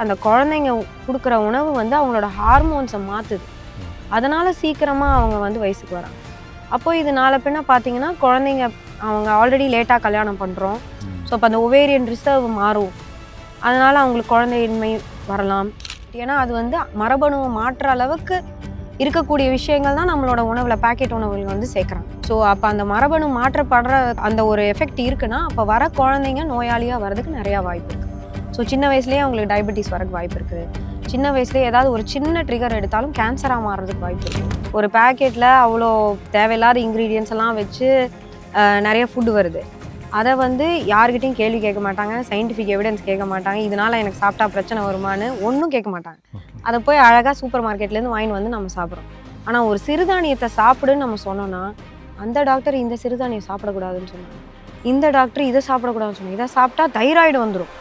அந்த குழந்தைங்க கொடுக்குற உணவு வந்து அவங்களோட ஹார்மோன்ஸை மாற்றுது. அதனால் சீக்கிரமாக அவங்க வந்து வயசுக்கு வராங்க. அப்போ இது நாளை பின்ன பார்த்தீங்கன்னா குழந்தைங்க அவங்க ஆல்ரெடி லேட்டாக கல்யாணம் பண்ணுறோம். ஸோ அப்போ அந்த ஒவேரியன் ரிசர்வ் மாறும். அதனால் அவங்களுக்கு குழந்தையின்மை வரலாம். ஏன்னா அது வந்து மரபணுவை மாற்றுற அளவுக்கு இருக்கக்கூடிய விஷயங்கள் தான் நம்மளோட உணவில் பேக்கெட் உணவுகள் வந்து சேர்க்குறாங்க. ஸோ அப்போ அந்த மரபணு மாற்றப்படுற அந்த ஒரு எஃபெக்ட் இருக்குன்னா அப்போ வர குழந்தைங்க நோயாளியாக வர்றதுக்கு நிறையா வாய்ப்பு இருக்குது. ஸோ சின்ன வயசுலேயே அவங்களுக்கு டயபெட்டிஸ் வரக்கு வாய்ப்பு இருக்குது. சின்ன வயசுலேயே ஏதாவது ஒரு சின்ன ட்ரிகர் எடுத்தாலும் கேன்சராக மாறுறதுக்கு வாய்ப்பு இருக்குது. ஒரு பேக்கெட்டில் அவ்வளோ தேவையில்லாத இன்க்ரீடியன்ஸ் எல்லாம் வச்சு நிறைய ஃபுட்டு வருது. அதை வந்து யார்கிட்டையும் கேள்வி கேட்க மாட்டாங்க, சயின்டிஃபிக் எவிடன்ஸ் கேட்க மாட்டாங்க, இதனால் எனக்கு சாப்பிட்டா பிரச்சனை வருமானு ஒன்றும் கேட்க மாட்டாங்க. அதை போய் அழகாக சூப்பர் மார்க்கெட்லேருந்து வாங்கிட்டு வந்து நம்ம சாப்பிட்றோம். ஆனால் ஒரு சிறுதானியத்தை சாப்பிடுன்னு நம்ம சொன்னோன்னா அந்த டாக்டர் இந்த சிறுதானியம் சாப்பிடக்கூடாதுன்னு சொன்னாங்க, இந்த டாக்டர் இதை சாப்பிடக்கூடாதுன்னு சொன்னாங்க, இதை சாப்பிட்டா தைராய்டு வந்துடும்.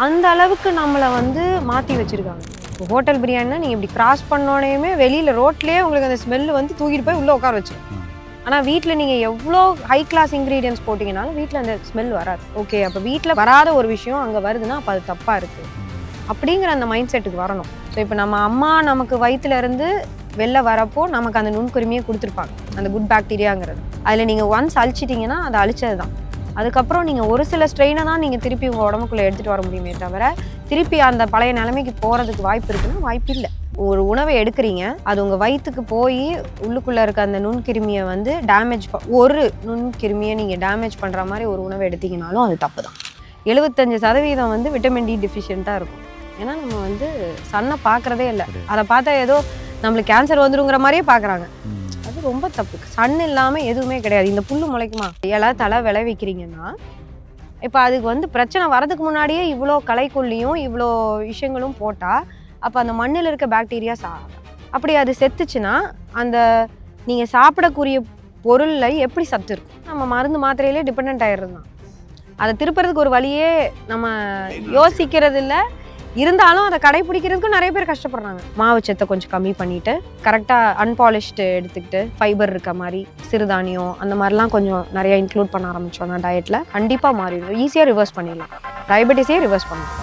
அந்த அளவுக்கு நம்மளை வந்து மாற்றி வச்சுருக்காங்க. இப்போ ஹோட்டல் பிரியாணினா நீங்கள் இப்படி கிராஸ் பண்ணோடனே வெளியில் ரோட்லேயே உங்களுக்கு அந்த ஸ்மெல்லு வந்து தூக்கிட்டு போய் உள்ளே உட்கார வச்சிடும். ஆனால் வீட்டில் நீங்கள் எவ்வளோ ஹை கிளாஸ் இன்க்ரீடியன்ஸ் போட்டிங்கனாலும் வீட்டில் அந்த ஸ்மெல் வராது. ஓகே, அப்போ வீட்டில் வராத ஒரு விஷயம் அங்கே வருதுன்னா அப்போ அது தப்பாக இருக்குது அப்படிங்கிற அந்த மைண்ட் செட்டுக்கு வரணும். ஸோ இப்போ நம்ம அம்மா நமக்கு வயிற்றுலேருந்து வெளில வரப்போ நமக்கு அந்த நுண்குருமியை கொடுத்துருப்பாங்க, அந்த குட் பாக்டீரியாங்கிறது. அதில் நீங்கள் ஒன்ஸ் அழிச்சிட்டிங்கன்னா அது அழிச்சது தான். அதுக்கப்புறம் நீங்கள் ஒரு சில ஸ்ட்ரெயினை தான் நீங்கள் திருப்பி உங்கள் உடம்புக்குள்ளே எடுத்துகிட்டு வர முடியுமே தவிர திருப்பி அந்த பழைய நிலைமைக்கு போகிறதுக்கு வாய்ப்பு இருக்குன்னா வாய்ப்பு இல்லை. ஒரு உணவை எடுக்கிறீங்க, அது உங்கள் வயிற்றுக்கு போய் உள்ளுக்குள்ளே இருக்க அந்த நுண்கிருமியை வந்து டேமேஜ் ஒரு நுண்கிருமியை நீங்கள் டேமேஜ் பண்ணுற மாதிரி ஒரு உணவை எடுத்திங்கனாலும் அது தப்பு தான். 75% வந்து விட்டமின் டி டெஃபிஷியண்ட்டாக இருக்கும். ஏன்னா நம்ம வந்து சன்னை பார்க்குறதே இல்லை, அதை பார்த்தா ஏதோ நம்மளுக்கு கேன்சர் வந்துருங்கிற மாதிரியே பார்க்குறாங்க. அது ரொம்ப தப்பு. சன் இல்லாமல் எதுவுமே கிடையாது. இந்த புல்லு முளைக்குமா, இலை தலை விளைவிக்கிறீங்கன்னா இப்போ அதுக்கு வந்து பிரச்சனை வரதுக்கு முன்னாடியே இவ்வளோ களைக்கொல்லியும் இவ்வளோ விஷயங்களும் போட்டால் அப்போ அந்த மண்ணில் இருக்க பாக்டீரியா அப்படி அது செத்துச்சுன்னா அந்த நீங்கள் சாப்பிடக்கூடிய பொருளில் எப்படி சத்து இருக்கும்? நம்ம மருந்து மாத்திரையிலே டிபெண்ட் ஆகிடுறது தான். அதை திருப்புறதுக்கு ஒரு வழியே நம்ம யோசிக்கிறது இல்லை. இருந்தாலும் அதை கடைப்பிடிக்கிறதுக்கும் நிறைய பேர் கஷ்டப்படுறாங்க. மாவு சத்தை கொஞ்சம் கம்மி பண்ணிவிட்டு கரெக்டாக அன்பாலிஷ்டு எடுத்துக்கிட்டு ஃபைபர் இருக்க மாதிரி சிறுதானியம் அந்த மாதிரிலாம் கொஞ்சம் நிறையா இன்க்ளூட் பண்ண ஆரம்பித்தோன்னா டயட்டில் கண்டிப்பாக மாறிடும். ஈஸியாக ரிவர்ஸ் பண்ணிடலாம், டயபெட்டிஸே ரிவர்ஸ் பண்ணலாம்.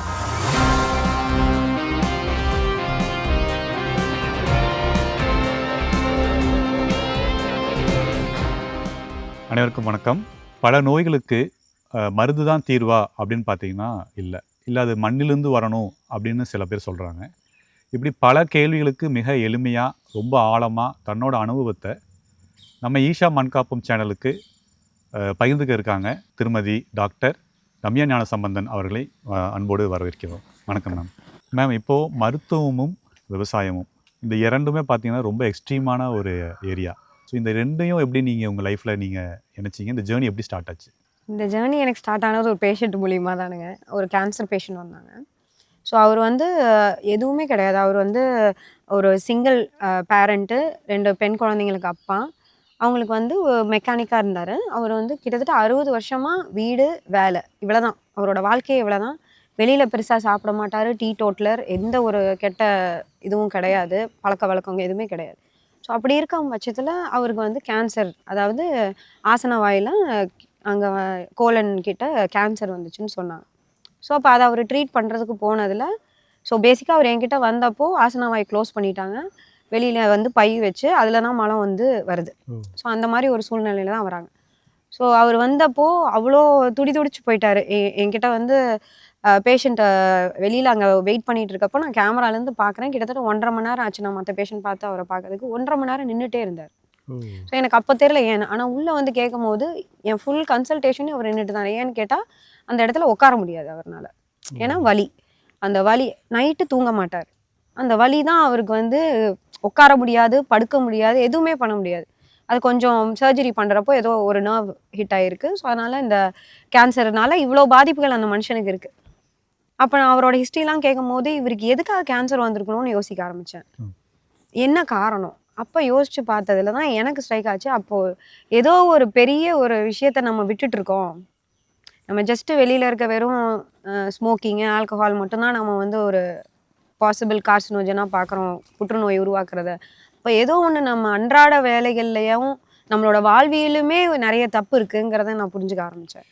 அனைவருக்கும் வணக்கம். பல நோய்களுக்கு மருந்து தான் தீர்வா அப்படின்னு பார்த்தீங்கன்னா இல்லை அது மண்ணிலிருந்து வரணும் அப்படின்னு சில பேர் சொல்கிறாங்க. இப்படி பல கேள்விகளுக்கு மிக எளிமையாக ரொம்ப ஆழமாக தன்னோட அனுபவத்தை நம்ம ஈஷா மண்காப்பும் சேனலுக்கு பகிர்ந்துக்க இருக்காங்க திருமதி டாக்டர் ரம்யா ஞானசம்பந்தன் அவர்களை அன்போடு வரவேற்கிறோம். வணக்கம் மேம். மேம், இப்போது மருத்துவமும் விவசாயமும் இந்த இரண்டுமே பார்த்தீங்கன்னா ரொம்ப எக்ஸ்ட்ரீமான ஒரு ஏரியா. ஸோ இந்த ரெண்டையும் எப்படி நீங்கள் உங்கள் லைஃப்பில் நீங்கள் நினச்சிங்க? இந்த ஜேர்னி எப்படி ஸ்டார்ட் ஆச்சு? இந்த ஜேர்னி எனக்கு ஸ்டார்ட் ஆனது ஒரு பேஷண்ட் மூலியமாக தானுங்க. ஒரு கேன்சர் பேஷண்ட் வந்தாங்க. ஸோ அவர் வந்து எதுவுமே கிடையாது. அவர் வந்து ஒரு சிங்கிள் பேரண்ட்டு, 2 பெண் குழந்தைங்களுக்கு அப்பா. அவங்களுக்கு வந்து மெக்கானிக்காக இருந்தார். அவர் வந்து கிட்டத்தட்ட 60 வருஷமாக வீடு வேலை இவ்வளோ தான், அவரோட வாழ்க்கையே இவ்வளோ தான். வெளியில் பெருசாக சாப்பிட மாட்டார், டீ டோட்டலர், எந்த ஒரு கெட்ட இதுவும் கிடையாது, பழக்க வழக்கங்க எதுவுமே கிடையாது. ஸோ அப்படி இருக்கும் பட்சத்தில் அவருக்கு வந்து கேன்சர், அதாவது ஆசன வாயில் அங்கே கோலன் கிட்ட கேன்சர் வந்துச்சுன்னு சொன்னாங்க. ஸோ அப்போ அதை அவர் ட்ரீட் பண்ணுறதுக்கு போனதில் ஸோ பேசிக்காக அவர் என்கிட்ட வந்தப்போ ஆசன வாய் க்ளோஸ் பண்ணிட்டாங்க, வெளியில் வந்து பை வச்சு அதில் தான் மலம் வந்து வருது. ஸோ அந்த மாதிரி ஒரு சூழ்நிலையில் தான் வராங்க. ஸோ அவர் வந்தப்போ அவ்வளோ துடிச்சு போயிட்டார். என்கிட்ட வந்து பேஷண்ட்டை வெளியில் அங்கே வெயிட் பண்ணிகிட்டு இருக்கப்போ நான் கேமராலேருந்து பார்க்குறேன். கிட்டத்தட்ட 1.5 மணி நேரம் ஆச்சு நான் மற்ற பேஷண்ட் பார்த்து அவரை பார்க்கறதுக்கு. 1.5 மணி நேரம் நின்றுட்டே இருந்தார். ஸோ எனக்கு அப்போ தெரியல ஏன்னு. ஆனால் உள்ளே வந்து கேட்கும் போது என் ஃபுல் கன்சல்டேஷன் அவர் நின்றுட்டு தான். ஏன்னு கேட்டால் அந்த இடத்துல உட்கார முடியாது அவரால். ஏன்னா வலி, அந்த வலி நைட்டு தூங்க மாட்டார். அந்த வலி தான் அவருக்கு வந்து உட்கார முடியாது, படுக்க முடியாது, எதுவுமே பண்ண முடியாது. அது கொஞ்சம் சர்ஜரி பண்ணுறப்போ ஏதோ ஒரு நர்வ் ஹிட் ஆகிருக்கு. ஸோ அதனால் இந்த கேன்சர்னால இவ்வளோ பாதிப்புகள் அந்த மனுஷனுக்கு இருக்குது. அப்போ நான் அவரோட ஹிஸ்ட்ரிலாம் கேட்கும் போது இவருக்கு எதுக்காக கேன்சர் வந்திருக்கணும்னு யோசிக்க ஆரம்பித்தேன். என்ன காரணம்? அப்போ யோசித்து பார்த்ததுல தான் எனக்கு ஸ்ட்ரைக் ஆச்சு. அப்போது ஏதோ ஒரு பெரிய ஒரு விஷயத்த நம்ம விட்டுட்ருக்கோம். நம்ம ஜஸ்ட்டு வெளியில் இருக்க வெறும் ஸ்மோக்கிங்கு, ஆல்கஹால் மட்டும்தான் நம்ம வந்து ஒரு பாசிபிள் கார்சினோஜனாக பார்க்குறோம், புற்றுநோய் உருவாக்குறத. இப்போ ஏதோ ஒன்று நம்ம அன்றாட வேலைகள்லையும் நம்மளோட வாழ்வியலுமே நிறைய தப்பு இருக்குங்கிறத நான் புரிஞ்சுக்க ஆரம்பித்தேன்.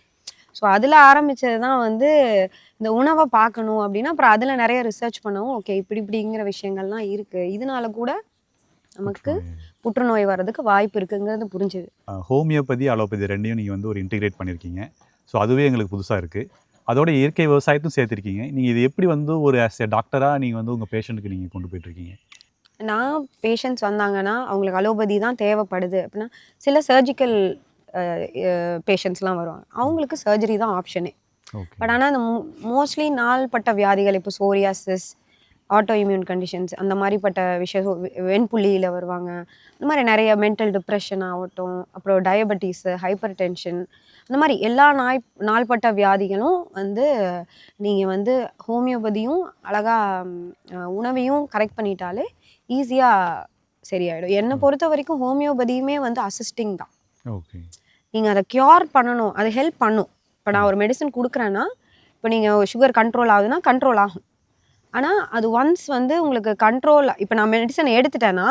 ஸோ அதில் ஆரம்பிச்சது தான் வந்து இந்த உணவை பார்க்கணும் அப்படின்னா அப்புறம் அதில் நிறைய ரிசர்ச் பண்ணவும் ஓகே இப்படிங்கிற விஷயங்கள்லாம் இருக்குது, இதனால கூட நமக்கு புற்றுநோய் வர்றதுக்கு வாய்ப்பு இருக்குங்கிறது புரிஞ்சுது. ஹோமியோபதி அலோபதி ரெண்டையும் நீங்கள் வந்து ஒரு இன்டிகிரேட் பண்ணியிருக்கீங்க. ஸோ அதுவே எங்களுக்கு புதுசாக இருக்குது. அதோட இயற்கை விவசாயத்தையும் சேர்த்துருக்கீங்க. நீங்கள் இது எப்படி வந்து ஒரு ஆஸ் எ டாக்டராக நீங்கள் வந்து உங்கள் பேஷண்ட்டுக்கு நீங்கள் கொண்டு போயிட்டுருக்கீங்க? நான் பேஷண்ட்ஸ் வந்தாங்கன்னா அவங்களுக்கு அலோபதி தான் தேவைப்படுது அப்படின்னா சில சர்ஜிக்கல் பேஷண்ட்ஸ்லாம் வருவாங்க, அவங்களுக்கு சர்ஜரி தான் ஆப்ஷனே. பட் ஆனால் அந்த மோஸ்ட்லி நாள்பட்ட வியாதிகள் இப்போ சோரியாசிஸ், ஆட்டோ இம்யூன் கண்டிஷன்ஸ் அந்த மாதிரிப்பட்ட விஷயம், வெண்புள்ளியில் வருவாங்க, இந்த மாதிரி நிறைய மென்டல் டிப்ரெஷன் ஆகட்டும், அப்புறம் டயபெட்டிஸு, ஹைப்பர் டென்ஷன், அந்த மாதிரி எல்லா நாள்பட்ட வியாதிகளும் வந்து நீங்கள் வந்து ஹோமியோபதியும் அழகாக உணவையும் கரெக்ட் பண்ணிட்டாலே ஈஸியாக சரியாயிடும். என்னை பொறுத்த வரைக்கும் ஹோமியோபதியுமே வந்து அசிஸ்டிங் தான். ஓகே, நீங்கள் அதை க்யூர் பண்ணணும், அது ஹெல்ப் பண்ணும். இப்போ நான் ஒரு மெடிசன் கொடுக்குறேன்னா, இப்போ நீங்கள் சுகர் கண்ட்ரோல் ஆகுதுன்னா கண்ட்ரோல் ஆகும். ஆனால் அது ஒன்ஸ் வந்து உங்களுக்கு கண்ட்ரோல், இப்போ நான் மெடிசன் எடுத்துட்டேன்னா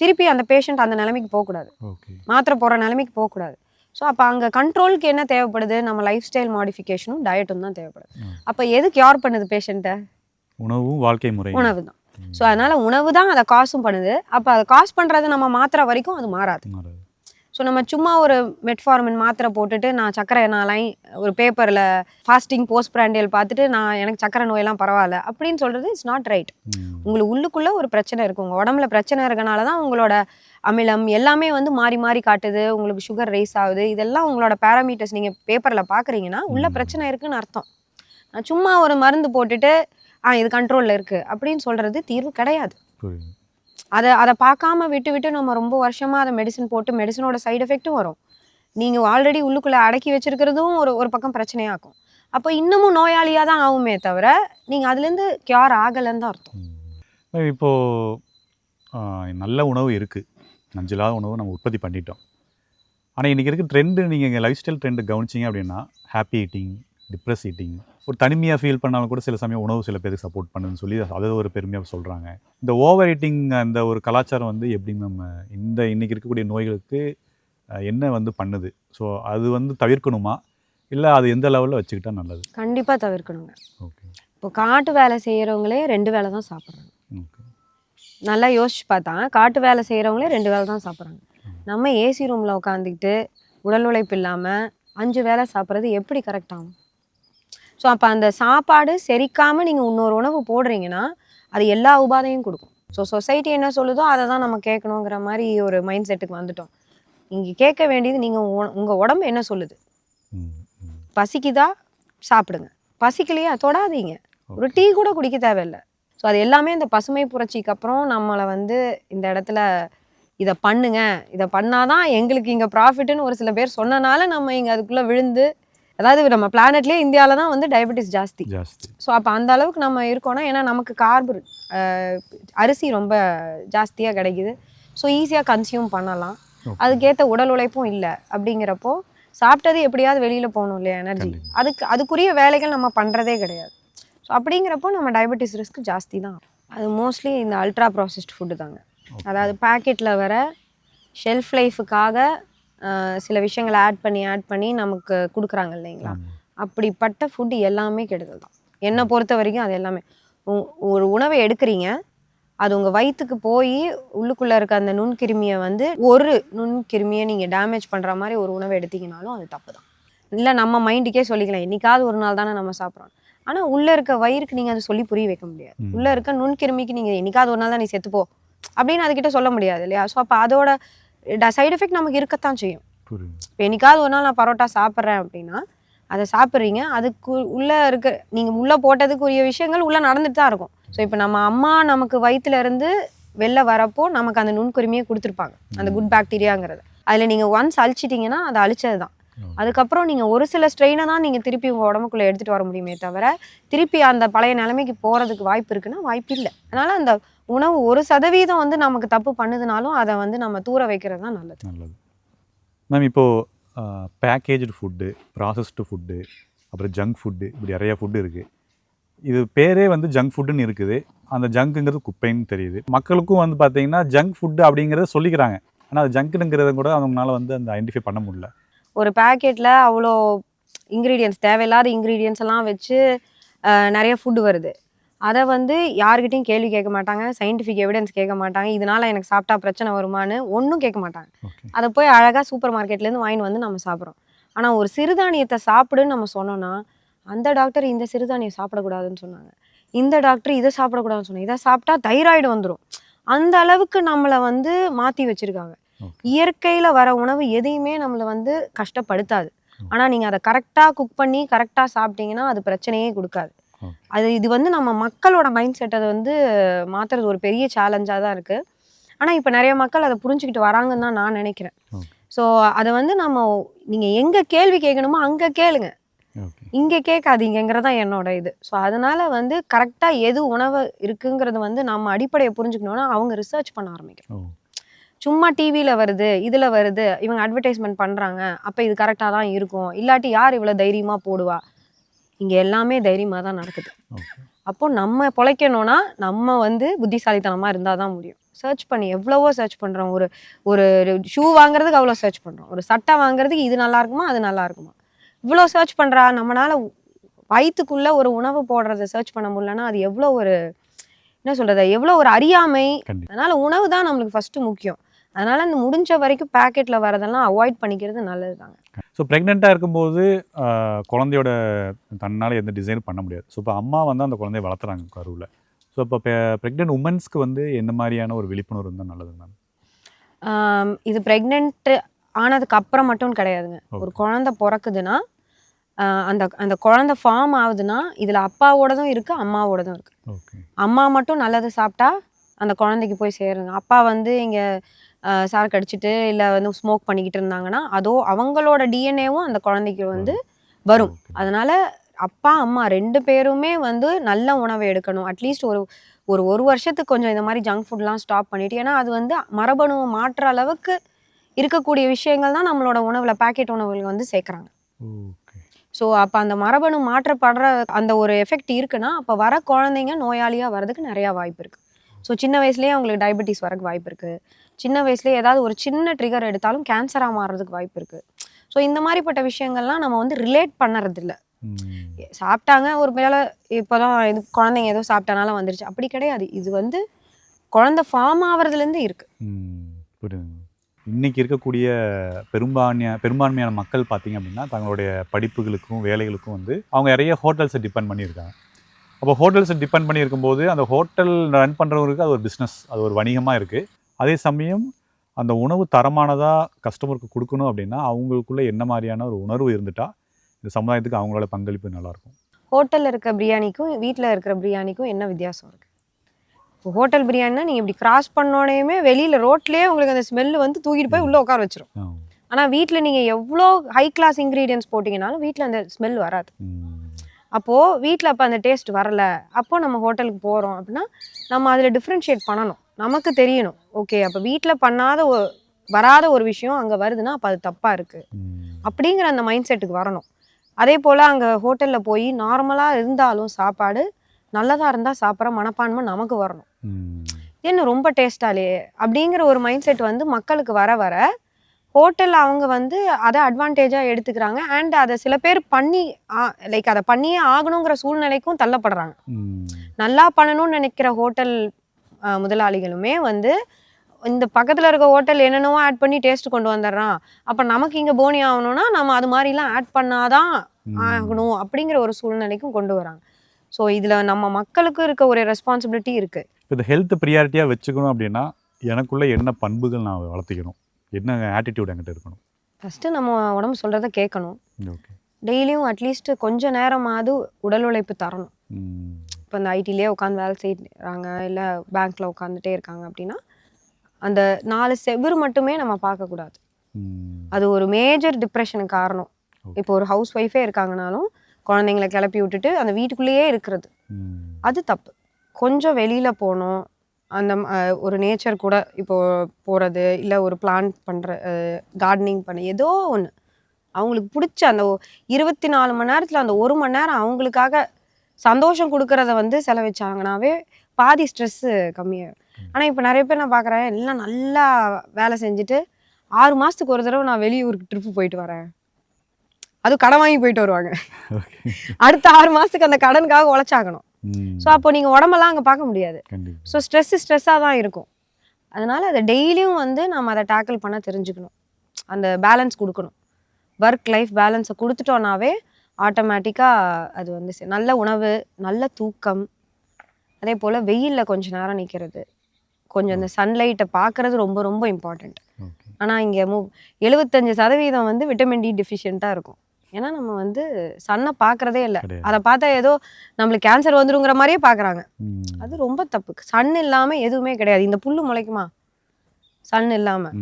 திருப்பி அந்த பேஷண்ட் அந்த நிலைமைக்கு போகக்கூடாது, மாத்திரை போடுற நிலைமைக்கு போகக்கூடாது. ஸோ அப்போ அங்கே கண்ட்ரோலுக்கு என்ன தேவைப்படுது, நம்ம லைஃப் ஸ்டைல் மாடிஃபிகேஷனும் டயட்டும் தான் தேவைப்படுது. அப்போ எது க்யூர் பண்ணுது பேஷண்ட்டை? உணவும் வாழ்க்கை முறை, உணவு தான். ஸோ அதனால் உணவு தான் அதை காசும் பண்ணுது. அப்போ அதை காசு பண்ணுறது நம்ம மாத்திரை வரைக்கும் அது மாறாது. ஸோ நம்ம சும்மா ஒரு மெட்ஃபார்மின் மாத்திரை போட்டுட்டு நான் சக்கரை நாளையும் ஒரு பேப்பரில் ஃபாஸ்டிங் போஸ்ட் பிராண்டியல் பார்த்துட்டு நான் எனக்கு சக்கரை நோயெல்லாம் பரவாயில்ல அப்படின்னு சொல்கிறது இட்ஸ் நாட் ரைட். உங்களுக்கு உள்ளுக்குள்ளே ஒரு பிரச்சனை இருக்குது, உங்கள் உடம்புல பிரச்சனை இருக்கனால தான் உங்களோட அமிலம் எல்லாமே வந்து மாறி மாறி காட்டுது, உங்களுக்கு சுகர் ரைஸ் ஆகுது, இதெல்லாம் உங்களோட பேராமீட்டர்ஸ் நீங்கள் பேப்பரில் பார்க்குறீங்கன்னா உள்ள பிரச்சனை இருக்குதுன்னு அர்த்தம். நான் சும்மா ஒரு மருந்து போட்டுட்டு இது கண்ட்ரோலில் இருக்குது அப்படின்னு சொல்கிறது தீர்வு கிடையாது. அதை பார்க்காம விட்டு நம்ம ரொம்ப வருஷமாக அதை மெடிசன் போட்டு மெடிசனோட சைடு எஃபெக்ட்டும் வரும். நீங்கள் ஆல்ரெடி உள்ளுக்குள்ளே அடக்கி வச்சிருக்கிறதும் ஒரு பக்கம் பிரச்சனையாகும். அப்போ இன்னமும் நோயாளியாக தான் ஆகுமே தவிர நீங்கள் அதுலேருந்து கியூர் ஆகலைன்னு தான் அர்த்தம். இப்போது நல்ல உணவு இருக்குது, நஞ்சில்லாத உணவு நம்ம உற்பத்தி பண்ணிட்டோம். ஆனால் இன்றைக்கி இருக்க ட்ரெண்டு, நீங்கள் எங்கள் லைஃப் ஸ்டைல் ட்ரெண்டு கவனிச்சிங்க அப்படின்னா ஹாப்பி ஈட்டிங், டிப்ரெஸ் ஈட்டிங், ஒரு தனிமையாக ஃபீல் பண்ணாலும் கூட சில சமயம் உணவு சில பேருக்கு சப்போர்ட் பண்ணுன்னு சொல்லி அதை ஒரு பெருமையாக சொல்கிறாங்க. இந்த ஓவர் ஈட்டிங் அந்த ஒரு கலாச்சாரம் வந்து எப்படி நம்ம இன்றைக்கி இருக்கக்கூடிய நோய்களுக்கு என்ன வந்து பண்ணுது? ஸோ அது வந்து தவிர்க்கணுமா, இல்லை அது எந்த லெவலில் வச்சுக்கிட்டா நல்லது? கண்டிப்பாக தவிர்க்கணுங்க. ஓகே, இப்போ காட்டு வேலை செய்கிறவங்களே 2 வேளை தான் சாப்பிட்றாங்க. ஓகே, நல்லா யோசிச்சு பார்த்தா காட்டு வேலை செய்கிறவங்களே 2 வேளை தான் சாப்பிட்றாங்க. நம்ம ஏசி ரூமில் உட்காந்துக்கிட்டு உடல் உழைப்பு இல்லாமல் 5 வேளை சாப்பிட்றது எப்படி கரெக்ட் ஆகும்? ஸோ அப்போ அந்த சாப்பாடு செரிக்காமல் நீங்கள் இன்னொரு உணவு போடுறீங்கன்னா அது எல்லா உபாதையும் கொடுக்கும். ஸோ சொசைட்டி என்ன சொல்லுதோ அதை தான் நம்ம கேட்கணுங்கிற மாதிரி ஒரு மைண்ட் செட்டுக்கு வந்துட்டோம். இங்கே கேட்க வேண்டியது நீங்கள் உங்கள் உடம்பு என்ன சொல்லுது. பசிக்குதா சாப்பிடுங்க, பசிக்கலையா தொடாதீங்க, ஒரு டீ கூட குடிக்க தேவையில்லை. ஸோ அது எல்லாமே இந்த பசுமை புரட்சிக்கு அப்புறம் நம்மளை வந்து இந்த இடத்துல இதை பண்ணுங்க, இதை பண்ணாதான் எங்களுக்கு இங்கே ப்ராஃபிட்னு ஒரு சில பேர் சொன்னனால நம்ம இங்கே அதுக்குள்ளே விழுந்து, அதாவது நம்ம பிளானட்லேயே இந்தியாவில் தான் வந்து டயபெட்டிஸ் ஜாஸ்தி. ஸோ அப்போ அந்த அளவுக்கு நம்ம இருக்கோன்னா, ஏன்னா நமக்கு அரிசி ரொம்ப ஜாஸ்தியாக கிடைக்குது, ஸோ ஈஸியாக கன்சியூம் பண்ணலாம், அதுக்கேற்ற உடல் உழைப்பும் இல்லை. அப்படிங்கிறப்போ சாப்பிட்டது எப்படியாவது வெளியில் போகணும் இல்லையா, எனர்ஜி, அதுக்குரிய வேலைகள் நம்ம பண்ணுறதே கிடையாது. ஸோ அப்படிங்கிறப்போ நம்ம டயபெட்டிஸ் ரிஸ்க் ஜாஸ்தி தான். அது மோஸ்ட்லி இந்த அல்ட்ரா ப்ராசஸ்ட் ஃபுட்டு தாங்க. அதாவது பேக்கெட்டில் வர ஷெல்ஃப் லைஃபுக்காக சில விஷயங்களை ஆட் பண்ணி நமக்கு கொடுக்குறாங்க இல்லைங்களா, அப்படிப்பட்ட ஃபுட்டு எல்லாமே கெடுதல் தான் என்னை பொறுத்த வரைக்கும். அது எல்லாமே ஒரு உணவை எடுக்கிறீங்க, அது உங்கள் வயிற்றுக்கு போய் உள்ளுக்குள்ளே இருக்க அந்த நுண்கிருமியை வந்து ஒரு நுண்கிருமியை நீங்கள் டேமேஜ் பண்ணுற மாதிரி ஒரு உணவை எடுத்தீங்கனாலும் அது தப்பு தான். இல்லை நம்ம மைண்டுக்கே சொல்லிக்கலாம் என்றைக்காவது ஒரு நாள் தானே நம்ம சாப்பிட்றோம், ஆனால் உள்ளே இருக்க வயிறுக்கு நீங்கள் அதை சொல்லி புரிய வைக்க முடியாது. உள்ளே இருக்க நுண்கிருமிக்கு நீங்கள் என்றைக்காவது ஒரு நாள் தான் நீ செத்துப்போ அப்படின்னு அதுக்கிட்ட சொல்ல முடியாது இல்லையா. ஸோ அப்போ அதோட சைடு எஃபெக்ட் நமக்கு இருக்கத்தான் செய்யும். இப்போ என்னைக்காவது ஒரு நாள் நான் பரோட்டா சாப்பிட்றேன் அப்படின்னா அதை சாப்பிட்றீங்க, அதுக்கு உள்ளே இருக்க நீங்கள் உள்ளே போட்டதுக்குரிய விஷயங்கள் உள்ளே நடந்துட்டு தான் இருக்கும். ஸோ இப்போ நம்ம அம்மா நமக்கு வயிற்றுல இருந்து வெளில வரப்போ நமக்கு அந்த நுண்குருமியை கொடுத்துருப்பாங்க, அந்த குட் பாக்டீரியாங்கிறது. அதில் நீங்கள் ஒன்ஸ் அழிச்சிட்டிங்கன்னா அது அழிச்சது தான். அதுக்கப்புறம் நீங்கள் ஒரு சில ஸ்ட்ரெயினை தான் நீங்கள் திருப்பி உங்கள் உடம்புக்குள்ளே எடுத்துகிட்டு வர முடியுமே தவிர திருப்பி அந்த பழைய நிலைமைக்கு போகிறதுக்கு வாய்ப்பு இருக்குன்னா வாய்ப்பு இல்லை. அதனால் அந்த உணவு 1% வந்து நமக்கு தப்பு பண்ணுதுனாலும் அதை வந்து நம்ம தூர வைக்கிறது தான் நல்லது. மேம், இப்போது பேக்கேஜ்டு ஃபுட்டு, ப்ராசஸ்டு ஃபுட்டு, அப்புறம் ஜங்க் ஃபுட்டு, இப்படி நிறையா ஃபுட்டு இருக்குது. இது பேரே வந்து ஜங்க் ஃபுட்டுன்னு இருக்குது. அந்த ஜங்க்குங்கிறது குப்பைன்னு தெரியுது. மக்களுக்கும் வந்து பார்த்தீங்கன்னா ஜங்க் ஃபுட்டு அப்படிங்கிறத சொல்லிக்கிறாங்க, ஆனால் அது ஜங்க்குங்கிறத கூட அவங்களால வந்து அந்த ஐடென்டிஃபை பண்ண முடியல. ஒரு பேக்கெட்டில் அவ்வளோ இன்க்ரீடியன்ஸ் தேவையில்லாத இன்க்ரீடியன்ஸ் எல்லாம் வச்சு நிறைய ஃபுட் வருது. அதை வந்து யார்கிட்டையும் கேள்வி கேட்க மாட்டாங்க, சயின்டிஃபிக் எவிடன்ஸ் கேட்க மாட்டாங்க, இதனால எனக்கு சாப்பிட்டா பிரச்சனை வருமானு ஒன்றும் கேட்க மாட்டாங்க. அதை போய் அழகாக சூப்பர் மார்க்கெட்லேருந்து வாங்கிட்டு வந்து நம்ம சாப்பிட்றோம். ஆனால் ஒரு சிறுதானியத்தை சாப்பிடுன்னு நம்ம சொன்னோன்னா, அந்த டாக்டர் இந்த சிறுதானியம் சாப்பிடக்கூடாதுன்னு சொன்னாங்க, இந்த டாக்டர் இதை சாப்பிடக்கூடாதுன்னு சொன்னாங்க, இதை சாப்பிட்டா தைராய்டு வந்துடும். அந்த அளவுக்கு நம்மளை வந்து மாற்றி வச்சுருக்காங்க. இயற்கையில் வர உணவு எதையுமே நம்மளை வந்து கஷ்டப்படுத்தாது. ஆனால் நீங்கள் அதை கரெக்டாக குக் பண்ணி கரெக்டாக சாப்பிட்டீங்கன்னா அது பிரச்சனையே கொடுக்காது. இது வந்து நம்ம மக்களோட மைண்ட் செட்டை வந்து மாற்றுறது ஒரு பெரிய சேலஞ்சாக தான் இருக்குது. ஆனால் இப்போ நிறைய மக்கள் அதை புரிஞ்சுக்கிட்டு வராங்கன்னு தான் நான் நினைக்கிறேன். ஸோ அதை வந்து நீங்கள் எங்கே கேள்வி கேட்கணுமோ அங்கே கேளுங்க, இங்கே கேட்காதீங்கிறது தான் என்னோட இது. ஸோ அதனால் வந்து கரெக்டாக எது உணவு இருக்குங்கிறது வந்து நம்ம அடிப்படையை புரிஞ்சுக்கணுன்னா அவங்க ரிசர்ச் பண்ண ஆரம்பிக்கணும். சும்மா டிவியில் வருது, இதில் வருது, இவங்க அட்வர்டைஸ்மெண்ட் பண்ணுறாங்க, அப்போ இது கரெக்டாக தான் இருக்கும், இல்லாட்டி யார் இவ்வளோ தைரியமாக போடுவா? இங்கே எல்லாமே தைரியமாக தான் நடக்குது. அப்போது நம்ம பொழைக்கணும்னா நம்ம வந்து புத்திசாலித்தனமாக இருந்தால் தான் முடியும். சர்ச் பண்ணி எவ்வளவோ சர்ச் பண்ணுறோம். ஒரு ஷூ வாங்குறதுக்கு அவ்வளோ சர்ச் பண்ணுறோம், ஒரு சட்டை வாங்குறதுக்கு இது நல்லா இருக்குமா அது நல்லா இருக்குமா, இவ்வளோ சர்ச் பண்ணுறா. நம்மளால் வயிற்றுக்குள்ளே ஒரு உணவு போடுறத சர்ச் பண்ண முடியலன்னா அது எவ்வளோ ஒரு என்ன சொல்கிறது, எவ்வளோ ஒரு அறியாமை. அதனால் உணவு தான் நம்மளுக்கு ஃபஸ்ட்டு முக்கியம். அதனால் இந்த முடிஞ்ச வரைக்கும் பேக்கெட்டில் வரதெல்லாம் அவாய்ட் பண்ணிக்கிறது நல்லது தாங்க. ஸோ ப்ரெக்னெண்ட்டாக இருக்கும்போது குழந்தையோட தன்னால் எந்த டிசைனும் பண்ண முடியாது. ஸோ இப்போ அம்மா வந்து அந்த குழந்தைய வளர்த்துறாங்க கருவில். ஸோ இப்போ ப்ரெக்னென்ட் உமன்ஸ்க்கு வந்து எந்த மாதிரியான ஒரு விழிப்புணர்வு இருந்தால் நல்லது மேம்? இது ப்ரெக்னென்ட்டு ஆனதுக்கு அப்புறம் மட்டும் கிடையாதுங்க. ஒரு குழந்தை பிறக்குதுன்னா அந்த அந்த குழந்தை ஃபார்ம் ஆகுதுன்னா இதில் அப்பாவோடதும் இருக்குது அம்மாவோடதும் இருக்குது. அம்மா மட்டும் நல்லது சாப்பிட்டா அந்த குழந்தைக்கு போய் சேருங்க. அப்பா வந்து இங்கே சரக்கு அடிச்சுட்டு இல்லை வந்து ஸ்மோக் பண்ணிக்கிட்டு இருந்தாங்கன்னா அவங்களோட டிஎன்ஏவும் அந்த குழந்தைக்கு வந்து வரும். அதனால் அப்பா அம்மா 2 பேருமே வந்து நல்ல உணவை எடுக்கணும். அட்லீஸ்ட் ஒரு வருஷத்துக்கு கொஞ்சம் இந்த மாதிரி ஜங்க் ஃபுட்லாம் ஸ்டாப் பண்ணிட்டு, ஏன்னா அது வந்து மரபணுவை மாற்ற அளவுக்கு இருக்கக்கூடிய விஷயங்கள் தான் நம்மளோட உணவில் பேக்கெட் உணவுகள் வந்து சேர்க்குறாங்க. ஸோ அப்போ அந்த மரபணு மாற்றப்படுற அந்த ஒரு எஃபெக்ட் இருக்குன்னா அப்போ வர குழந்தைங்க நோயாளியாக வர்றதுக்கு நிறையா வாய்ப்பு இருக்குது. ஸோ சின்ன வயசுலேயே அவங்களுக்கு டயபெட்டிஸ் வரக்கு வாய்ப்பு இருக்குது. சின்ன வயசுலேயே ஏதாவது ஒரு சின்ன ட்ரிகர் எடுத்தாலும் கேன்சராக மாறுறதுக்கு வாய்ப்பு இருக்குது. ஸோ இந்த மாதிரிப்பட்ட விஷயங்கள்லாம் நம்ம வந்து ரிலேட் பண்ணுறதில்ல. சாப்பிட்டாங்க ஒரு வேளை இப்போ தான் இது குழந்தைங்க ஏதோ சாப்பிட்டனால வந்துருச்சு, அப்படி கிடையாது. இது வந்து குழந்தை ஃபார்ம் ஆகிறதுலேருந்து இருக்குது. இன்றைக்கி இருக்கக்கூடிய பெரும்பான்மையான மக்கள் பார்த்திங்க அப்படின்னா தங்களுடைய படிப்புகளுக்கும் வேலைகளுக்கும் வந்து அவங்க நிறைய ஹோட்டல்ஸை டிபெண்ட் பண்ணியிருக்காங்க. அப்போ ஹோட்டல்ஸை டிபெண்ட் பண்ணி இருக்கும்போது அந்த ஹோட்டல் ரன் பண்ணுறவங்களுக்கு அது ஒரு பிஸ்னஸ், அது ஒரு வணிகமாக இருக்குது. அதே சமயம் அந்த உணவு தரமானதாக கஸ்டமருக்கு கொடுக்கணும் அப்படின்னா அவங்களுக்குள்ள என்ன மாதிரியான ஒரு உணர்வு இருந்துட்டால் இந்த சமுதாயத்துக்கு அவங்களோட பங்களிப்பு நல்லாயிருக்கும்? ஹோட்டலில் இருக்க பிரியாணிக்கும் வீட்டில் இருக்கிற பிரியாணிக்கும் என்ன வித்தியாசம் இருக்குது? இப்போ ஹோட்டல் பிரியாணினா நீங்கள் இப்படி கிராஸ் பண்ணோடையுமே வெளியில் ரோட்லேயே உங்களுக்கு அந்த ஸ்மெல்லு வந்து தூக்கிட்டு போய் உள்ளே உட்கார வச்சிரும். ஆனால் வீட்டில் நீங்கள் எவ்வளோ ஹை கிளாஸ் இன்க்ரீடியன்ஸ் போட்டிங்கனாலும் வீட்டில் அந்த ஸ்மெல் வராது. அப்போது வீட்டில் அப்போ அந்த டேஸ்ட் வரலை, அப்போது நம்ம ஹோட்டலுக்கு போகிறோம் அப்படின்னா நம்ம அதில் டிஃப்ரென்ஷியேட் பண்ணணும், நமக்கு தெரியணும். ஓகே, அப்போ வீட்டில் வராத ஒரு விஷயம் அங்கே வருதுன்னா அப்போ அது தப்பாக இருக்குது அப்படிங்கிற அந்த மைண்ட் செட்டுக்கு வரணும். அதே போல் அங்கே ஹோட்டலில் போய் நார்மலாக இருந்தாலும் சாப்பாடு நல்லதாக இருந்தால் சாப்பிட்ற மனப்பான்மை நமக்கு வரணும். என்ன ரொம்ப டேஸ்டாலே அப்படிங்கிற ஒரு மைண்ட் செட் வந்து மக்களுக்கு வர வர ஹோட்டலில் அவங்க வந்து அதை அட்வான்டேஜாக எடுத்துக்கிறாங்க. அண்ட் அதை சில பேர் அதை பண்ணியே ஆகணுங்கிற சூழ்நிலைக்கும் தள்ளப்படுறாங்க. நல்லா பண்ணணும்னு நினைக்கிற ஹோட்டல் முதலாளிகளுமே வந்து இந்த பக்கத்தில் இருக்க ஹோட்டல் என்னென்னவோ ஆட் பண்ணி டேஸ்ட் கொண்டு வந்துடுறான், அப்போ நமக்கு இங்கே போனி ஆகணும்னா நம்ம அது மாதிரிலாம் ஆட் பண்ணாதான் ஆகணும் அப்படிங்கிற ஒரு சூழ்நிலைக்கும் கொண்டு வராங்க. ஸோ இதில் நம்ம மக்களுக்கு இருக்க ஒரு ரெஸ்பான்சிபிலிட்டி இருக்குது. இது ஹெல்த் ப்ரியாரிட்டியாக வச்சுக்கணும் அப்படின்னா எனக்குள்ளே என்ன பண்புகள் நான் வளர்த்திக்கணும், என்ன ஆட்டிடியூட் என்கிட்ட இருக்கணும்? ஃபஸ்ட்டு நம்ம உடம்பு சொல்கிறத கேட்கணும். டெய்லியும் அட்லீஸ்ட் கொஞ்சம் நேரமாவது உடல் உழைப்பு தரணும். இப்போ இந்த ஐடிலேயே உட்காந்து வேலை செய்கிறாங்க, இல்லை பேங்க்கில் உட்காந்துட்டே இருக்காங்க அப்படின்னா அந்த 4 செவுரு மட்டுமே நம்ம பார்க்கக்கூடாது. அது ஒரு மேஜர் டிப்ரெஷனுக்கு காரணம். இப்போ ஒரு ஹவுஸ் ஒய்ஃபே இருக்காங்கனாலும் குழந்தைங்கள கிளப்பி விட்டுட்டு அந்த வீட்டுக்குள்ளேயே இருக்கிறது அது தப்பு. கொஞ்சம் வெளியில் போகணும், அந்த ஒரு நேச்சர் கூட இப்போ போகிறது, இல்லை ஒரு பிளான்ட் பண்ணுற கார்டனிங் பண்ண ஏதோ ஒன்று அவங்களுக்கு பிடிச்ச அந்த 24 மணி நேரத்தில் அந்த 1 மணி நேரம் அவங்களுக்காக சந்தோஷம் கொடுக்கறத வந்து செலவிச்சாங்கனாவே பாதி ஸ்ட்ரெஸ்ஸு கம்மியாகும். ஆனால் இப்போ நிறைய பேர் நான் பார்க்குறேன், எல்லாம் நல்லா வேலை செஞ்சுட்டு 6 மாதத்துக்கு ஒரு தடவை நான் வெளியூருக்கு ட்ரிப்பு போயிட்டு வரேன். அதுவும் கடன் வாங்கி போயிட்டு வருவாங்க. ஓகே. அடுத்த 6 மாதத்துக்கு அந்த கடனுக்காக உழைச்சாகணும். ஸோ அப்போ நீங்கள் உடம்பெல்லாம் அங்கே பார்க்க முடியாது. ஸோ ஸ்ட்ரெஸ்ஸாக தான் இருக்கும். அதனால் அதை டெய்லியும் வந்து நம்ம அதை டேக்கிள் பண்ண தெரிஞ்சுக்கணும். அந்த பேலன்ஸ் கொடுக்கணும். ஒர்க் லைஃப் பேலன்ஸை கொடுத்துட்டோன்னாவே ஆட்டோமேட்டிக்காக அது வந்து நல்ல உணவு, நல்ல தூக்கம், அதே போல் வெயிலில் கொஞ்சம் நேரம் நிற்கிறது, கொஞ்சம் இந்த சன்லைட்டை பார்க்குறது ரொம்ப ரொம்ப இம்பார்ட்டண்ட். ஆனால் இங்கே 75% வந்து விட்டமின் டி டெஃபிஷியண்ட்டாக இருக்கும். ஏன்னா நம்ம வந்து சன்னை பார்க்குறதே இல்லை. அதை பார்த்தா ஏதோ நம்மளுக்கு கேன்சர் வந்துருங்கிற மாதிரியே பார்க்குறாங்க. அது ரொம்ப தப்பு. சன் இல்லாமல் எதுவுமே கிடையாது. இந்த புல் முளைக்குமா சன் இல்லாமல்?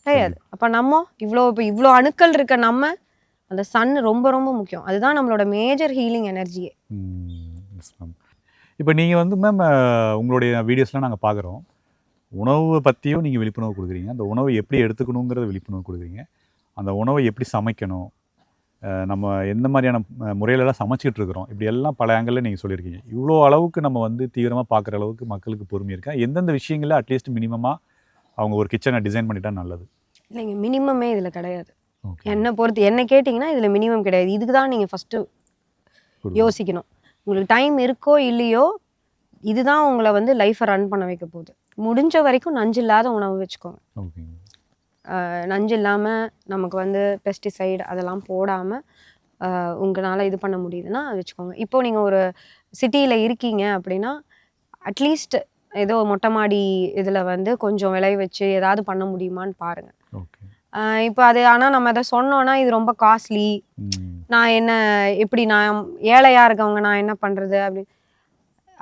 கிடையாது. அப்போ நம்ம இவ்வளோ அணுக்கள் இருக்க நம்ம அந்த சன் ரொம்ப ரொம்ப முக்கியம். அதுதான் நம்மளோட மேஜர் ஹீலிங் எனர்ஜியே. இப்போ நீங்கள் வந்து மேம் உங்களுடைய வீடியோஸ்லாம் நாங்கள் பார்க்குறோம். உணவை பற்றியும் நீங்கள் விழிப்புணர்வு கொடுக்குறீங்க. அந்த உணவை எப்படி எடுத்துக்கணுங்கிறத விழிப்புணர்வு கொடுக்குறீங்க. அந்த உணவை எப்படி சமைக்கணும், நம்ம எந்த மாதிரியான முறையிலலாம் சமைச்சிட்டு இருக்கிறோம், இப்படி எல்லாம் பல ஆங்கிளில் நீங்கள் சொல்லியிருக்கீங்க. இவ்வளோ அளவுக்கு நம்ம வந்து தீவிரமாக பார்க்குற அளவுக்கு மக்களுக்கு பொறுமை இருக்கா? எந்தெந்த விஷயங்களில் அட்லீஸ்ட் மினிமமாக அவங்க ஒரு கிச்சனை டிசைன் பண்ணிட்டா நல்லது? இல்லைங்க, மினிமமே இதில் கிடையாது. என்ன கேட்டிங்கன்னா இதில் மினிமம் கிடையாது. இதுக்கு தான் நீங்கள் ஃபஸ்ட்டு யோசிக்கணும். உங்களுக்கு டைம் இருக்கோ இல்லையோ, இதுதான் உங்களை வந்து லைஃப்பை ரன் பண்ண வைக்க போகுது. முடிஞ்ச வரைக்கும் நஞ்சு இல்லாத உணவு வச்சுக்கோங்க. நஞ்சு இல்லாமல் நமக்கு வந்து பெஸ்டிசைடு அதெல்லாம் போடாமல் உங்களால் இது பண்ண முடியுதுன்னா வச்சுக்கோங்க. இப்போது நீங்கள் ஒரு சிட்டியில் இருக்கீங்க அப்படின்னா அட்லீஸ்ட் ஏதோ மொட்டை மாடி இதில் வந்து கொஞ்சம் விளை வச்சு ஏதாவது பண்ண முடியுமான்னு பாருங்கள். இப்போ அது ஆனால் நம்ம அதை சொன்னோன்னா இது ரொம்ப காஸ்ட்லி, நான் என்ன எப்படி நான் ஏழையாக இருக்கவங்க நான் என்ன பண்ணுறது அப்படி.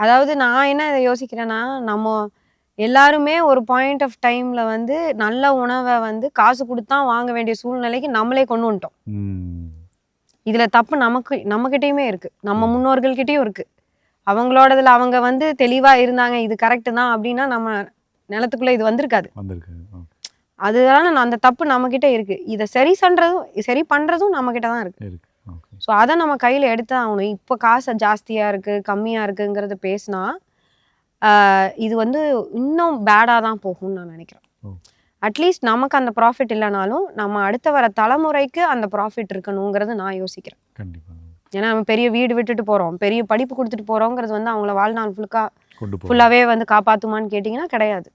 அதாவது நான் என்ன இதை யோசிக்கிறேன்னா, நம்ம எல்லாருமே ஒரு பாயிண்ட் ஆஃப் டைம்ல வந்து நல்ல உணவை வந்து காசு கொடுத்தா வாங்க வேண்டிய சூழ்நிலைக்கு நம்மளே கொண்டு வந்துட்டோம். இதுல தப்பு நம்மகிட்டயுமே இருக்கு, நம்ம முன்னோர்கள்கிட்டயும் இருக்கு. அவங்களோடதுல அவங்க வந்து தெளிவா இருந்தாங்க, இது கரெக்ட் தான் அப்படின்னா நம்ம நிலத்துக்குள்ள இது வந்திருக்காது. அதனால அந்த தப்பு நம்ம கிட்ட இருக்கு. இதை சரி பண்றதும் நம்ம கிட்ட தான் இருக்கு. ஸோ அதை நம்ம கையில எடுத்து ஆகணும். இப்போ காசு ஜாஸ்தியா இருக்கு கம்மியா இருக்குங்கிறத பேசினா இது வந்து இன்னும் பேடாக தான் போகும்னு நான் நினைக்கிறேன். அட்லீஸ்ட் நமக்கு அந்த ப்ராஃபிட் இல்லைனாலும் நம்ம அடுத்த வர தலைமுறைக்கு அந்த ப்ராஃபிட் இருக்கணுங்கிறது நான் யோசிக்கிறேன். ஏன்னா நம்ம பெரிய வீடு விட்டுட்டு போகிறோம், பெரிய படிப்பு கொடுத்துட்டு போகிறோங்கிறது வந்து அவங்கள வாழ்நாள் ஃபுல்லாகவே வந்து காப்பாற்றுமான்னு கேட்டிங்கன்னா கிடையாது.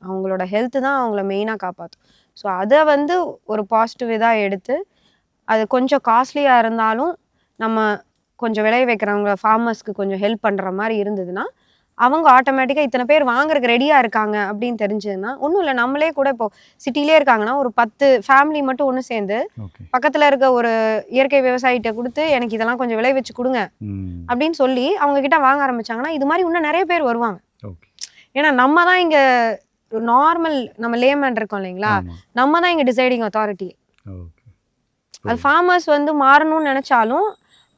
அவங்களோட ஹெல்த்து தான் அவங்கள மெயினாக காப்பாற்றும். ஸோ அதை வந்து ஒரு பாசிட்டிவ் இதாக எடுத்து அது கொஞ்சம் காஸ்ட்லியாக இருந்தாலும் நம்ம கொஞ்சம் விளைய வைக்கிறவங்க ஃபார்மர்ஸ்க்கு கொஞ்சம் ஹெல்ப் பண்ணுற மாதிரி இருந்ததுன்னா அவங்க ஆட்டோமேட்டிக்காக இத்தனை பேர் வாங்குறதுக்கு ரெடியாக இருக்காங்க அப்படின்னு தெரிஞ்சதுன்னா ஒன்றும் இல்லை. நம்மளே கூட இப்போ சிட்டிலே இருக்காங்கன்னா ஒரு 10 ஃபேமிலி மட்டும் ஒன்று சேர்ந்து பக்கத்தில் இருக்க ஒரு இயற்கை விவசாயிகிட்ட கொடுத்து எனக்கு இதெல்லாம் கொஞ்சம் விளை வச்சு கொடுங்க அப்படின்னு சொல்லி அவங்க கிட்ட வாங்க ஆரம்பிச்சாங்கன்னா இது மாதிரி இன்னும் நிறைய பேர் வருவாங்க. ஏன்னா நம்ம தான் இங்கே நார்மல் நம்ம லேமேன் இருக்கோம் இல்லைங்களா, நம்ம தான் இங்கே டிசைடிங் அத்தாரிட்டி. அது ஃபார்மர்ஸ் வந்து மாறணும்னு நினச்சாலும்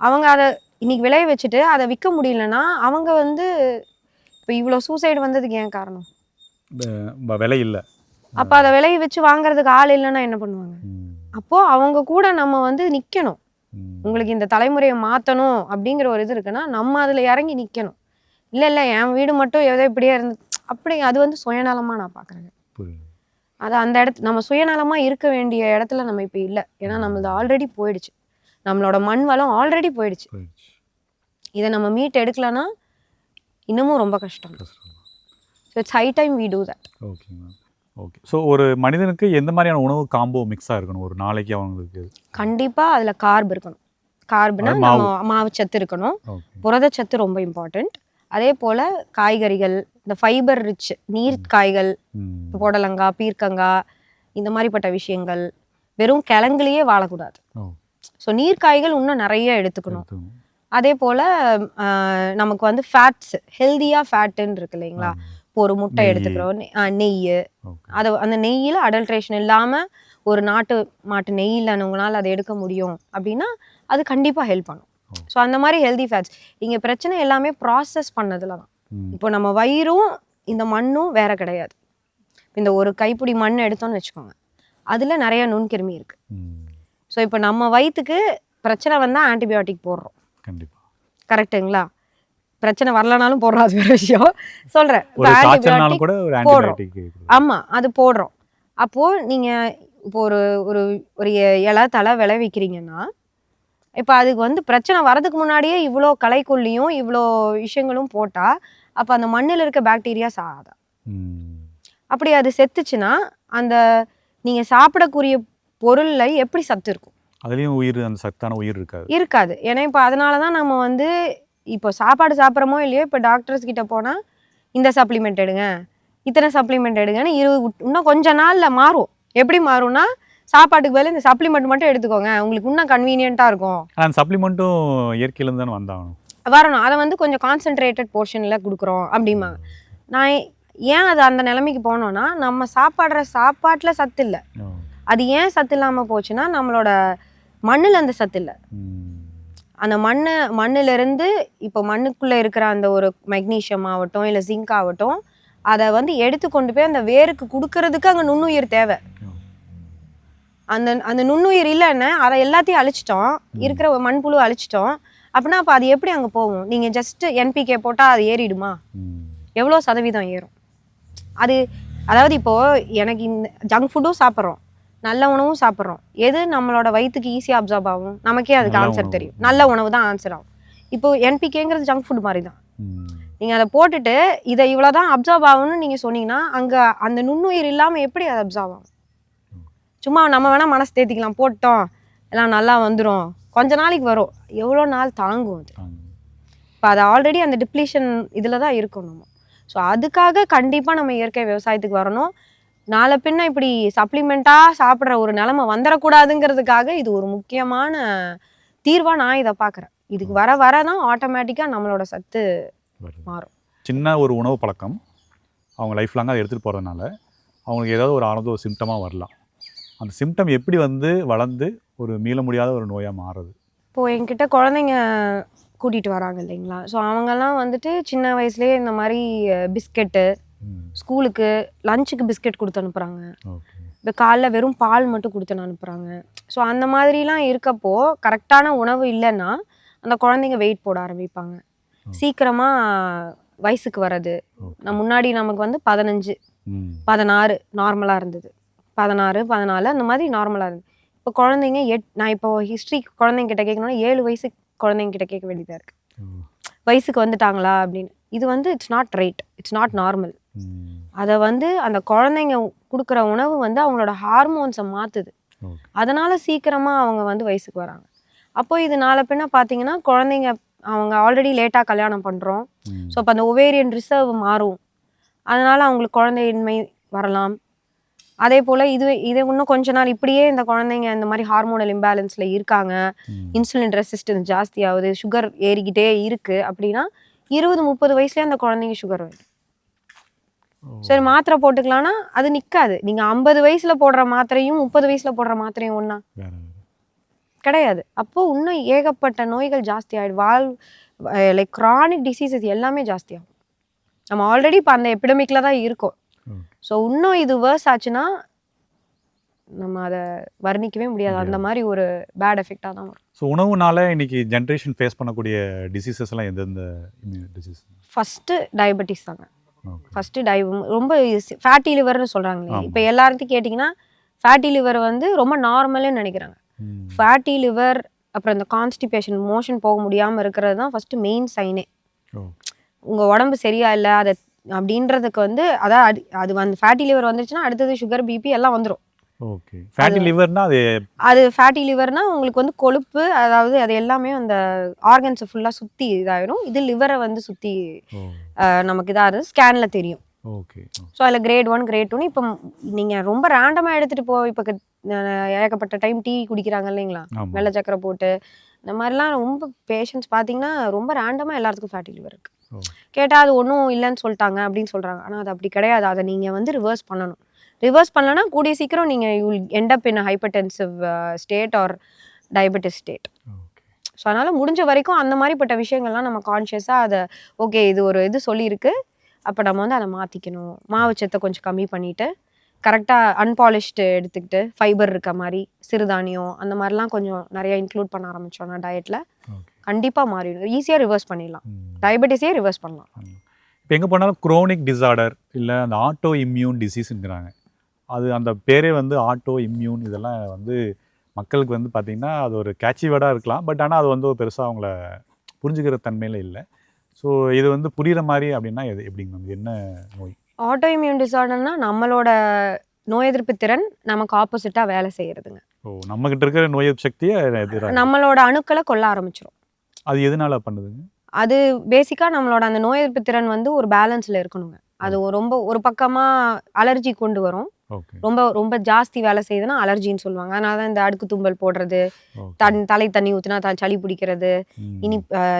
அவங்க அதை இன்னைக்கு விளைய வச்சுட்டு அதை விற்க முடியலன்னா அவங்க வந்து இப்போ இவ்வளோ சூசைடு வந்ததுக்கு ஏன் காரணம்? விலை இல்லை. அப்போ அதை விளைய வச்சு வாங்குறதுக்கு ஆள் இல்லைன்னா என்ன பண்ணுவாங்க? அப்போ அவங்க கூட நம்ம வந்து நிற்கணும். உங்களுக்கு இந்த தலைமுறையை மாற்றணும் அப்படிங்கிற ஒரு இது இருக்குன்னா நம்ம அதில் இறங்கி நிற்கணும். இல்லை என் வீடு மட்டும் ஏதோ இப்படியே இருந்து அப்படி அது வந்து சுயநலமாக நான் பார்க்குறேங்க. அது அந்த நம்ம சுயநலமாக இருக்க வேண்டிய இடத்துல நம்ம இப்போ இல்லை. ஏன்னா நம்மளது ஆல்ரெடி போயிடுச்சு, நம்மளோட மண் வளம் ஆல்ரெடி போயிடுச்சு. இதை நம்ம மீட் எடுக்கலன்னா இன்னமும் ரொம்ப கஷ்டம். So it's high time we do that. Okay. So ஒரு மனிதனுக்கு எந்த மாதிரியான உணவு காம்போ மிக்ஸாக இருக்கணும் ஒரு நாளைக்கு? அவங்களுக்கு கண்டிப்பாக அதில் கார்ப் இருக்கணும். கார்ப்னா நம்ம மாவு சத்து இருக்கணும், புரதச்சத்து ரொம்ப இம்பார்ட்டண்ட். அதே போல் காய்கறிகள், இந்த ஃபைபர் ரிச் நீர் காய்கள், புடலங்காய், பீர்க்கங்காய், இந்த மாதிரிப்பட்ட விஷயங்கள். வெறும் கிழங்குலையே வாழக்கூடாது. ஸோ நீர்க்காய்கள் இன்னும் நிறைய எடுத்துக்கணும். அதே போல் நமக்கு வந்து ஃபேட்ஸ், ஹெல்தியாக ஃபேட்டுன்னு இருக்கு இல்லைங்களா. இப்போ ஒரு முட்டை எடுத்துக்கிறோம், நெய், அதை அந்த நெய்யில் அடல்ட்ரேஷன் இல்லாமல் ஒரு நாட்டு மாட்டு நெய்யில் உங்களால் அதை எடுக்க முடியும் அப்படின்னா அது கண்டிப்பாக ஹெல்ப் பண்ணும். ஸோ அந்த மாதிரி ஹெல்தி ஃபேட்ஸ். இங்கே பிரச்சனை எல்லாமே ப்ராசஸ் பண்ணதில் தான். இப்போ நம்ம வயிறும் இந்த மண்ணும் வேற கிடையாது. இந்த ஒரு கைப்பிடி மண் எடுத்தோன்னு வச்சுக்கோங்க, அதில் நிறைய நுண்கிருமி இருக்குது. ஸோ இப்போ நம்ம வயிற்றுக்கு பிரச்சனை வந்தால் ஆன்டிபயோட்டிக் போடுறோம். கண்டிப்பாக கரெக்டுங்களா? பிரச்சனை வரலனாலும் போடுறோம், அது வேற விஷயம் சொல்கிறேன். போடுறோம். ஆமாம், அது போடுறோம். அப்போது நீங்கள் இப்போ ஒரு ஒரு ஒரு இலை தலை விளைவிக்கிறீங்கன்னா இப்போ அதுக்கு வந்து பிரச்சனை வரதுக்கு முன்னாடியே இவ்வளோ களைக்கொல்லியும் இவ்வளோ விஷயங்களும் போட்டால் அப்போ அந்த மண்ணில் இருக்க பாக்டீரியா சாகாதா? அப்படி அது செத்துச்சுன்னா அந்த நீங்கள் சாப்பிடக்கூடிய பொருளில் எப்படி சத்து இருக்கும்? அதுலேயும் உயிர், அந்த சத்தான உயிர் இருக்காது. ஏன்னா இப்போ அதனால தான் நம்ம வந்து இப்போ சாப்பாடு சாப்பிட்றோமோ இல்லையோ இப்போ டாக்டர்ஸ் கிட்ட போனால் இந்த சப்ளிமெண்ட் எடுங்க, இத்தனை சப்ளிமெண்ட் எடுங்கன்னு இன்னும் கொஞ்ச நாளில் மாறும். எப்படி மாறும்னா சாப்பாட்டுக்கு பதில் இந்த சப்ளிமெண்ட் மட்டும் எடுத்துக்கோங்க, உங்களுக்கு இன்னும் கன்வீனியண்ட்டாக இருக்கும். அந்த சப்ளிமெண்ட்டும் இயற்கையிலேருந்து தானே வந்தாகணும், வரணும். அதை வந்து கொஞ்சம் கான்சென்ட்ரேட்டட் போர்ஷனில் கொடுக்குறோம் அப்படிம்பாங்க. நான் ஏன் அது அந்த நிலைமைக்கு போனோன்னா நம்ம சாப்பாட்டில் சத்து இல்லை. அது ஏன் சத்து இல்லாமல் போச்சுன்னா நம்மளோட மண்ணில் அந்த சத்து இல்லை. அந்த மண்ணிலிருந்து இப்போ மண்ணுக்குள்ளே இருக்கிற அந்த ஒரு மெக்னீஷியம் ஆகட்டும் இல்லை ஜிங்க் ஆகட்டும் அதை வந்து எடுத்து கொண்டு போய் அந்த வேருக்கு கொடுக்கறதுக்கு அங்கே நுண்ணுயிர் தேவை. அந்த நுண்ணுயிர் இல்லைன்னு அதை எல்லாத்தையும் அழிச்சிட்டோம், இருக்கிற மண்புழு அழிச்சிட்டோம் அப்படின்னா அப்போ அது எப்படி அங்கே போகும்? நீங்கள் ஜஸ்ட் NPK போட்டால் அது ஏறிடுமா? எவ்வளோ சதவீதம் ஏறும் அது? அதாவது இப்போது எனக்கு இந்த ஜங்க் ஃபுட்டும் சாப்பிட்றோம், நல்ல உணவும் சாப்பிட்றோம், எது நம்மளோட வயிற்றுக்கு ஈஸியாக அப்சார்ப் ஆகும்? நமக்கே அதுக்கு ஆன்சர் தெரியும், நல்ல உணவு தான் ஆன்சர் ஆகும். இப்போ NPKங்கிறது ஜங்க் ஃபுட் மாதிரி தான். நீங்கள் அதை போட்டுட்டு இதை இவ்வளோ தான் அப்சார்ப் ஆகும்னு நீங்கள் சொன்னீங்கன்னா அங்கே அந்த நுண்ணுயிர் இல்லாமல் எப்படி அது அப்சார்ப் ஆகும்? சும்மா நம்ம வேணால் மனசு தேத்திக்கலாம், போட்டோம் எல்லாம் நல்லா வந்துடும், கொஞ்ச நாளைக்கு வரும், எவ்வளோ நாள் தாங்கும் அது? இப்போ அது ஆல்ரெடி அந்த டிப்ளீஷன் இதில் தான் இருக்கும் நம்ம. ஸோ அதுக்காக கண்டிப்பாக நம்ம இயற்கை விவசாயத்துக்கு வரணும். நாளை பின்ன இப்படி சப்ளிமெண்ட்டாக சாப்பிட்ற ஒரு நிலைமை வந்துடக்கூடாதுங்கிறதுக்காக இது ஒரு முக்கியமான தீர்வாக நான் இதை பார்க்குறேன். இதுக்கு வர வர தான் ஆட்டோமேட்டிக்காக நம்மளோட சத்து மாறும். சின்ன ஒரு உணவு பழக்கம் அவங்க லைஃப் லாங்காக அதை எடுத்துகிட்டு போகிறதுனால அவங்களுக்கு ஏதாவது ஒரு ஆனது ஒரு சிம்டமாக வரலாம். அந்த சிம்டம் எப்படி வந்து வளர்ந்து ஒரு மீள முடியாத ஒரு நோயாக மாறுது? இப்போது என்கிட்ட குழந்தைங்க கூட்டிகிட்டு வராங்க இல்லைங்களா, ஸோ அவங்கெல்லாம் வந்துட்டு சின்ன வயசுலேயே இந்த மாதிரி பிஸ்கெட்டு, ஸ்கூலுக்கு லஞ்சுக்கு பிஸ்கெட் கொடுத்து அனுப்புகிறாங்க, இப்போ காலைல வெறும் பால் மட்டும் கொடுத்து அனுப்புகிறாங்க. ஸோ அந்த மாதிரிலாம் இருக்கப்போ கரெக்டான உணவு இல்லைன்னா அந்த குழந்தைங்க வெயிட் போட ஆரம்பிப்பாங்க, சீக்கிரமாக வயசுக்கு வர்றது. முன்னாடி நமக்கு வந்து 15, 16 நார்மலாக இருந்தது, 16, 14 அந்த மாதிரி நார்மலாக இருந்தது. இப்போ குழந்தைங்க நான் இப்போ ஹிஸ்ட்ரி குழந்தைங்க கிட்ட கேட்கணும்னா 7 வயசு குழந்தைங்க கிட்ட கேட்க வேண்டியதாக இருக்குது, வயசுக்கு வந்துட்டாங்களா அப்படின்னு. இது வந்து it's not right, it's not normal. அதை வந்து அந்த குழந்தைங்க கொடுக்குற உணவு வந்து அவங்களோட ஹார்மோன்ஸை மாற்றுது, அதனால சீக்கிரமாக அவங்க வந்து வயசுக்கு வராங்க. அப்போ இது நாளை பின்ன பார்த்தீங்கன்னா குழந்தைங்க அவங்க ஆல்ரெடி லேட்டாக கல்யாணம் பண்ணுறோம், ஸோ அப்போ அந்த ஒவேரியன் ரிசர்வ் மாறும், அதனால் அவங்களுக்கு குழந்தையின்மை வரலாம். அதே போல் இது இன்னும் கொஞ்ச நாள் இப்படியே இந்த குழந்தைங்க இந்த மாதிரி ஹார்மோனல் இம்பேலன்ஸில் இருக்காங்க, இன்சுலின் ரெசிஸ்டன்ஸ் ஜாஸ்தி ஆகுது, சுகர் ஏறிக்கிட்டே இருக்குது அப்படின்னா 20, 30 வயசுலேயே அந்த குழந்தைங்க சுகர் வரும். சரி மாத்திரை போட்டுக்கலான்னா அது நிற்காது. நீங்கள் 50 வயசில் போடுற மாத்திரையும் 30 வயசில் போடுற மாத்திரையும் ஒன்றா கிடையாது. அப்போது இன்னும் ஏகப்பட்ட நோய்கள் ஜாஸ்தி ஆகிடும், லைக் க்ரானிக் டிசீசஸ் எல்லாமே ஜாஸ்தியாகும். நம்ம ஆல்ரெடி இப்போ அந்த எபிடமிக்கில் தான் இருக்கோம். ஸோ இன்னும் இது வேர்ஸ் ஆச்சுன்னா நம்ம அதை வர்ணிக்கவே முடியாது, அந்த மாதிரி ஒரு பேட் எஃபெக்டாக தான் வரும். ஸோ உணவுனால இன்னைக்கு ஜென்ரேஷன் ஃபேஸ் பண்ணக்கூடிய டிசீசஸ் எல்லாம் எந்தெந்த டிசீஸ்? ஃபஸ்ட்டு டயபெட்டிஸ் தாங்க. ஃபஸ்ட்டு ரொம்ப ஃபேட்டி லிவர்னு சொல்கிறாங்களே, இப்போ எல்லாத்தையும் கேட்டிங்கன்னா ஃபேட்டி லிவர் வந்து ரொம்ப நார்மல்னு நினைக்கிறாங்க. ஃபேட்டி லிவர் அப்புறம் இந்த கான்ஸ்டிபேஷன், மோஷன் போக முடியாமல் இருக்கிறது தான் ஃபஸ்ட்டு மெயின் சைனே. உங்கள் உடம்பு சரியா இல்லை அதை அப்படின்றதுக்கு வந்து அதாவது அது வந்து ஃபேட்டி லிவர் வந்துருச்சுன்னா அடுத்தது சுகர், பிபி எல்லாம் வந்துடும். ஓகே, ஃபேட்டி லிவர்னா அது ஃபேட்டி லிவர்னா உங்களுக்கு வந்து கொழுப்பு, அதாவது அது எல்லாமே அந்த ஆர்கன்ஸை ஃபுல்லாக சுற்றி இதாகிடும். இது லிவரை வந்து சுற்றி நமக்கு இதாக ஸ்கேனில் தெரியும். ஓகே, ஸோ அதில் கிரேட் 1, கிரேட் 2 இப்போ நீங்கள் ரொம்ப ரேண்டமாக எடுத்துகிட்டு இப்போ ஏகப்பட்ட டைம் டீ குடிக்கிறாங்க இல்லைங்களா, வெள்ளை சக்கரை போட்டு, இந்த மாதிரிலாம் ரொம்ப பேஷண்ட்ஸ் பார்த்தீங்கன்னா ரொம்ப ரேண்டமாக எல்லாத்துக்கும் ஃபேட்டி லிவர் இருக்குது. கேட்டால் அது ஒன்றும் இல்லைன்னு சொல்லிட்டாங்க அப்படின்னு சொல்கிறாங்க, ஆனால் அது அப்படி கிடையாது. அதை நீங்கள் வந்து ரிவர்ஸ் பண்ணணும். ரிவர்ஸ் பண்ணலன்னா கூடிய சீக்கிரம் நீங்கள் you will end up in hypertensive state or diabetes state. So அதனால் முடிஞ்ச வரைக்கும் அந்த மாதிரிப்பட்ட விஷயங்கள்லாம் நம்ம கான்ஷியஸாக அதை ஓகே இது ஒரு இது சொல்லியிருக்கு, அப்போ நம்ம வந்து அதை மாற்றிக்கணும். மாவுச்சத்தை கொஞ்சம் கம்மி பண்ணிவிட்டு கரெக்டாக அன்பாலிஷ்டு எடுத்துக்கிட்டு ஃபைபர் இருக்க மாதிரி சிறுதானியம் அந்த மாதிரிலாம் கொஞ்சம் நிறையா இன்க்ளூட் பண்ண ஆரம்பித்தோன்னா டயட்டில் கண்டிப்பாக மாறிடும். ஈஸியாக ரிவர்ஸ் பண்ணிடலாம், டயபெட்டிஸே ரிவர்ஸ் பண்ணலாம். இப்போ எங்கே போனாலும் குரோனிக் டிசார்டர் இல்லை அந்த ஆட்டோ இம்யூன் டிசீஸுங்கிறாங்க, அது அந்த பேரே வந்து ஆட்டோ இம்யூன் இதெல்லாம் வந்து மக்களுக்கு வந்து பார்த்திங்கன்னா அது ஒரு கேட்சி வேர்டாக இருக்கலாம். பட் ஆனால் அது வந்து பெருசாக அவங்கள புரிஞ்சுக்கிற தன்மையில் இல்லை. ஸோ இது வந்து புரிகிற மாதிரி அப்படின்னா எது எப்படிங்க மேம்? என்ன நோய்? ஆட்டோ இம்யூன் டிசார்டர்னா நம்மளோட நோய் எதிர்ப்பு திறன் நமக்கு ஆப்போசிட்டாக வேலை செய்யறதுங்க. ஓ, நம்மகிட்ட இருக்கிற நோய் எதிர்ப்பு சக்தியை நம்மளோட அணுக்களை கொல்ல ஆரம்பிச்சிடும். அது எதனால பண்ணுதுங்க? அது பேசிக்காக நம்மளோட அந்த நோய் எதிர்ப்பு திறன் வந்து ஒரு பேலன்ஸில் இருக்கணுங்க. அது ரொம்ப ஒரு பக்கமாக அலர்ஜி கொண்டு வரும். ரொம்ப ரொம்ப ஜாஸ்தி வேலை செய்யுதுன்னா அலர்ஜின்னு சொல்லுவாங்க. அதனால தான் இந்த அடுக்கு தும்பல் போடுறது, தலை தண்ணி ஊற்றினா சளி பிடிக்கிறது,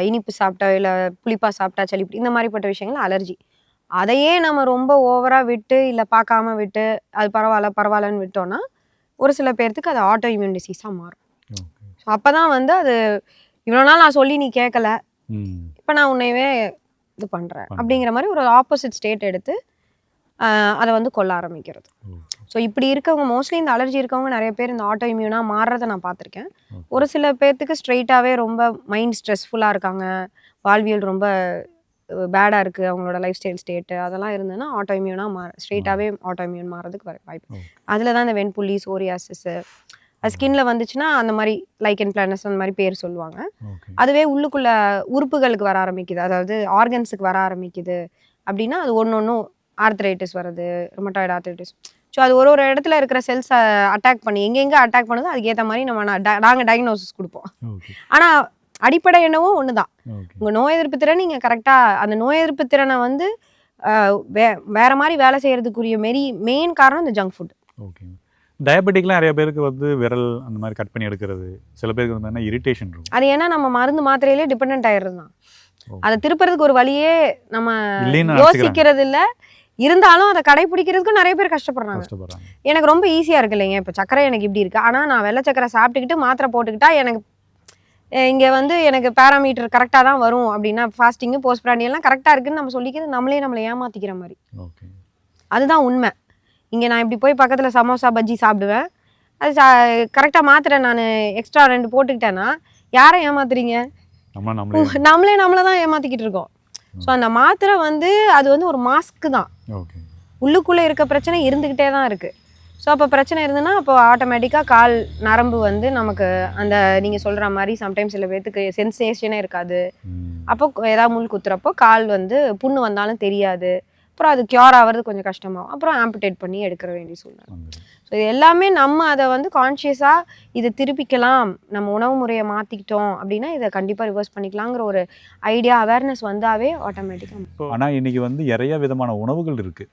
இனிப்பு சாப்பிட்டா இல்லை புளிப்பா சாப்பிட்டா சளி பிடி, இந்த மாதிரிப்பட்ட விஷயங்கள் அலர்ஜி. அதையே நம்ம ரொம்ப ஓவராக விட்டு இல்லை பார்க்காம விட்டு அது பரவாயில்லன்னு விட்டோம்னா ஒரு சில பேர்த்துக்கு அது ஆட்டோ இம்யூன் டிசீஸாக மாறும். ஸோ அப்போ தான் வந்து அது இவ்வளோ நாள் நான் சொல்லி நீ கேட்கல, இப்போ நான் உன்னையவே இது பண்ணுறேன் அப்படிங்கிற மாதிரி ஒரு ஆப்போசிட் ஸ்டேட் எடுத்து அதை வந்து கொல்ல ஆரம்பிக்கிறது. ஸோ இப்படி இருக்கவங்க மோஸ்ட்லி இந்த அலர்ஜி இருக்கவங்க நிறைய பேர் இந்த ஆட்டோ இம்யூனாக மாறுறதை நான் பார்த்துருக்கேன். ஒரு சில பேர்த்துக்கு ஸ்ட்ரெயிட்டாகவே ரொம்ப மைண்ட் ஸ்ட்ரெஸ்ஃபுல்லாக இருக்காங்க, வாழ்வியல் ரொம்ப பேடாக இருக்குது, அவங்களோட லைஃப் ஸ்டைல் ஸ்டேட்டு அதெல்லாம் இருந்ததுன்னா ஆட்டோ இம்யூனாக ஸ்ட்ரெயிட்டாகவே ஆட்டோ இம்யூன் மாறதுக்கு வாய்ப்பு. அதில் தான் இந்த வெண்புள்ளி, சோரியாசிஸ், அது ஸ்கின்ல வந்துச்சுன்னா அந்த மாதிரி லைக்கன் பிளானஸ் அந்த மாதிரி பேர் சொல்லுவாங்க. அதுவே உள்ளுக்குள்ள உறுப்புகளுக்கு வர ஆரம்பிக்குது, அதாவது ஆர்கன்ஸுக்கு வர ஆரம்பிக்குது அப்படின்னா அது ஒன்றும் ஆர்த்ரைட்டிஸ் வருது, ருமட்டாய்டு ஆர்த்ரைட்டிஸ். ஸோ அது ஒரு இடத்துல இருக்கிற செல்ஸை அட்டாக் பண்ணி எங்கெங்கே அட்டாக் பண்ணுதோ அதுக்கேற்ற மாதிரி நாங்கள் டயக்னோசிஸ் கொடுப்போம். ஆனால் அடிப்படை என்னவோ ஒன்று தான். உங்கள் நோய் எதிர்ப்பு திறன் நீங்கள் கரெக்டாக அந்த நோய் எதிர்ப்பு திறனை வந்து வேற மாதிரி வேலை செய்யறதுக்குரிய மெயின் காரணம் இந்த ஜங்க் ஃபுட். ஓகே. டயபெட்டிக்லாம் நிறைய பேருக்கு வந்து விரல் அந்த மாதிரி கட் பண்ணி எடுக்கிறது, சில பேருக்கு வந்து இரிட்டேஷன் இருக்கும். அது ஏன்னா நம்ம மருந்து மாத்திரையிலே டிபெண்ட் ஆயிடுறது தான். அதை திருப்புறதுக்கு ஒரு வழியே நம்ம யோசிக்கிறது இல்லை, இருந்தாலும் அதை கடைபிடிக்கிறதுக்கும் நிறைய பேர் கஷ்டப்படுறாங்க. எனக்கு ரொம்ப ஈஸியாக இருக்கு இல்லைங்க, இப்போ சக்கரை எனக்கு இப்படி இருக்கு, ஆனால் நான் வெள்ளை சக்கரை சாப்பிட்டுக்கிட்டு மாத்திரை போட்டுக்கிட்டா எனக்கு இங்கே வந்து எனக்கு பேராமீட்டர் கரெக்டாக தான் வரும் அப்படின்னா ஃபாஸ்டிங்கு போஸ்ட் பிராண்டியெல்லாம் கரெக்டாக இருக்குன்னு நம்ம சொல்லிக்கிறது நம்மளை ஏமாற்றிக்கிற மாதிரி. அதுதான் உண்மை. இங்கே நான் இப்படி போய் பக்கத்தில் சமோசா பஜ்ஜி சாப்பிடுவேன், அது கரெக்டாக மாத்திரை நான் எக்ஸ்ட்ரா 2 போட்டுக்கிட்டேன்னா யாரை ஏமாத்துறீங்க? நம்மளை தான் ஏமாற்றிக்கிட்டு இருக்கோம். ஸோ அந்த மாத்திரை வந்து அது வந்து ஒரு மாஸ்க்கு தான், உள்ளுக்குள்ளே இருக்க பிரச்சனை இருந்துக்கிட்டே தான் இருக்குது. ஸோ அப்போ பிரச்சனை இருந்ததுன்னா அப்போ ஆட்டோமேட்டிக்காக கால் நரம்பு வந்து நமக்கு அந்த நீங்கள் சொல்கிற மாதிரி சம்டைம்ஸ் சில பேர்த்துக்கு சென்சேஷனே இருக்காது. அப்போ ஏதாவது முள் குத்துறப்போ கால் வந்து புண்ணு வந்தாலும் தெரியாது, அப்புறம் அது க்யூர் ஆகிறது கொஞ்சம் கஷ்டமாகும், அப்புறம் ஆம்புடேட் பண்ணி எடுக்கிற வேண்டிய சூழ்நிலை. ஸோ இது எல்லாமே நம்ம அதை வந்து கான்ஷியஸாக இதை திருப்பிக்கலாம், நம்ம உணவு முறையை மாற்றிக்கிட்டோம் அப்படின்னா இதை கண்டிப்பாக ரிவர்ஸ் பண்ணிக்கலாங்கிற ஒரு ஐடியா அவேர்னஸ் வந்தாவே ஆட்டோமேட்டிக்காக. ஆனால் இன்றைக்கி வந்து நிறைய விதமான உணவுகள் இருக்குது.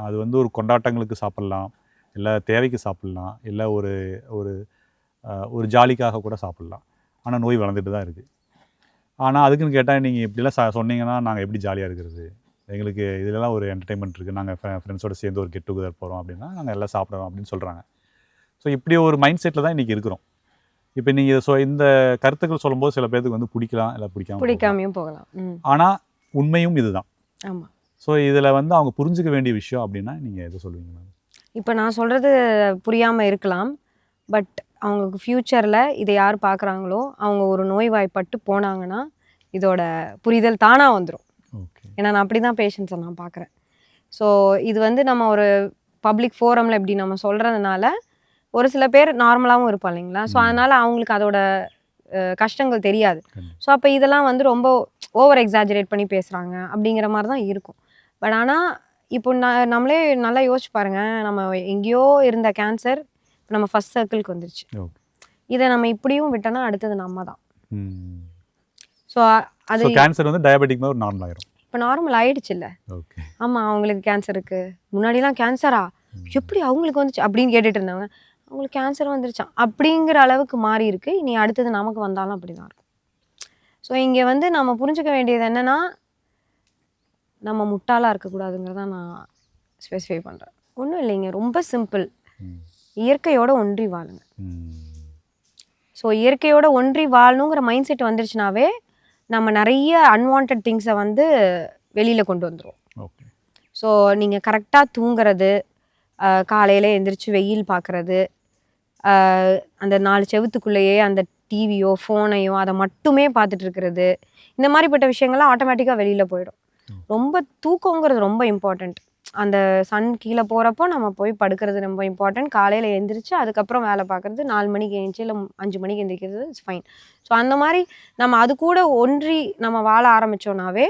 அது வந்து ஒரு கொண்டாட்டங்களுக்கு சாப்பிட்லாம், இல்லை தேவைக்கு சாப்பிட்லாம், இல்லை ஒரு ஒரு ஒரு ஜாலிக்காக கூட சாப்பிட்லாம். ஆனால் நோய் வளர்ந்துட்டு தான் இருக்குது. ஆனால் அதுக்குன்னு கேட்டால் நீங்கள் இப்படிலாம் சொன்னீங்கன்னா நாங்கள் எப்படி ஜாலியாக இருக்கிறது, எங்களுக்கு இதிலலாம் ஒரு என்டர்டைன்மெண்ட் இருக்குது, நாங்கள் ஃப்ரெண்ட்ஸோடு சேர்ந்து ஒரு கெட் டுகெதர் போகிறோம் அப்படின்னா நாங்கள் எல்லாம் சாப்பிட்றோம் அப்படின்னு சொல்கிறாங்க. ஸோ இப்படி ஒரு மைண்ட் செட்டில் தான் இன்றைக்கி இருக்கிறோம். இப்போ நீங்கள் இந்த கருத்துக்கள் சொல்லும்போது சில பேருக்கு வந்து பிடிக்கலாம், இல்லை பிடிக்காமையும் போகலாம். ஆனால் உண்மையும் இதுதான். ஆமாம். ஸோ இதில் வந்து அவங்க புரிஞ்சுக்க வேண்டிய விஷயம் அப்படின்னா நீங்கள் எது சொல்லுவீங்க மேம்? இப்போ நான் சொல்கிறது புரியாமல் இருக்கலாம், பட் அவங்களுக்கு ஃப்யூச்சரில் இதை யார் பார்க்குறாங்களோ அவங்க ஒரு நோய்வாய்ப்பட்டு போனாங்கன்னா இதோட புரிதல் தானாக வந்துடும். ஏன்னா நான் அப்படி தான் பேஷண்ட்ஸை நான் பார்க்குறேன். ஸோ இது வந்து நம்ம ஒரு பப்ளிக் ஃபோரமில் இப்படி நம்ம சொல்கிறதுனால ஒரு சில பேர் நார்மலாகவும் இருப்பாங்க இல்லைங்களா, ஸோ அதனால் அவங்களுக்கு அதோட கஷ்டங்கள் தெரியாது. ஸோ அப்போ இதெல்லாம் வந்து ரொம்ப ஓவர் எக்ஸாஜரேட் பண்ணி பேசுகிறாங்க அப்படிங்கிற மாதிரி தான் இருக்கும். பட் ஆனால் இப்போ நம்மளே நல்லா யோசிச்சு பாருங்கள், நம்ம எங்கேயோ இருந்த கேன்சர் நம்ம ஃபர்ஸ்ட் சர்க்கிளுக்கு வந்துருச்சு. இதை நம்ம இப்படியும் விட்டோன்னா அடுத்தது நம்ம தான். ஸோ அது கேன்சர் வந்து டயபெட்டிக் மாதிரி நார்மல் ஆயிரும். இப்போ நார்மல் ஆயிடுச்சு இல்லை? ஆமாம், அவங்களுக்கு கேன்சர் இருக்குது, முன்னாடிலாம் கேன்சரா எப்படி அவங்களுக்கு வந்துச்சு அப்படின்னு கேட்டுட்டு இருந்தவங்க அவங்களுக்கு கேன்சர் வந்துருச்சான் அப்படிங்கிற அளவுக்கு மாறி இருக்கு. இனி அடுத்தது நமக்கு வந்தாலும் அப்படி தான் இருக்கும். ஸோ இங்கே வந்து நம்ம புரிஞ்சுக்க வேண்டியது என்னென்னா நம்ம முட்டாளாக இருக்கக்கூடாதுங்கிறத நான் ஸ்பெசிஃபை பண்ணுறேன். ஒன்றும் இல்லைங்க, ரொம்ப சிம்பிள், இயற்கையோட ஒன்றி வாழுங்க. ஸோ இயற்கையோட ஒன்றி வாழணுங்கிற மைண்ட் செட் வந்துருச்சுனாவே நம்ம நிறைய அன்வான்ட் திங்ஸை வந்து வெளியில் கொண்டு வந்துடும். ஸோ நீங்கள் கரெக்டாக தூங்குறது, காலையில் எந்திரிச்சு வெயில் பார்க்குறது, அந்த 4 செவத்துக்குள்ளேயே அந்த டிவியோ ஃபோனையோ அதை மட்டுமே பார்த்துட்டு இருக்கிறது, இந்த மாதிரிப்பட்ட விஷயங்கள்லாம் ஆட்டோமேட்டிக்காக வெளியில் போயிடும். ரொம்ப தூக்கங்கிறது ரொம்ப இம்பார்ட்டண்ட். அந்த சன் கீழே போகிறப்போ நம்ம போய் படுக்கிறது ரொம்ப இம்பார்ட்டன்ட். காலையில் எழுந்திரிச்சு அதுக்கப்புறம் வேலை பார்க்குறது, 4 மணிக்கு எழுந்திரிச்சு இல்லை 5 மணிக்கு எழுந்திரிக்கிறது இட்ஸ் ஃபைன். ஸோ அந்த மாதிரி நம்ம அது கூட ஒன்றி நம்ம வாழ ஆரம்பித்தோன்னாவே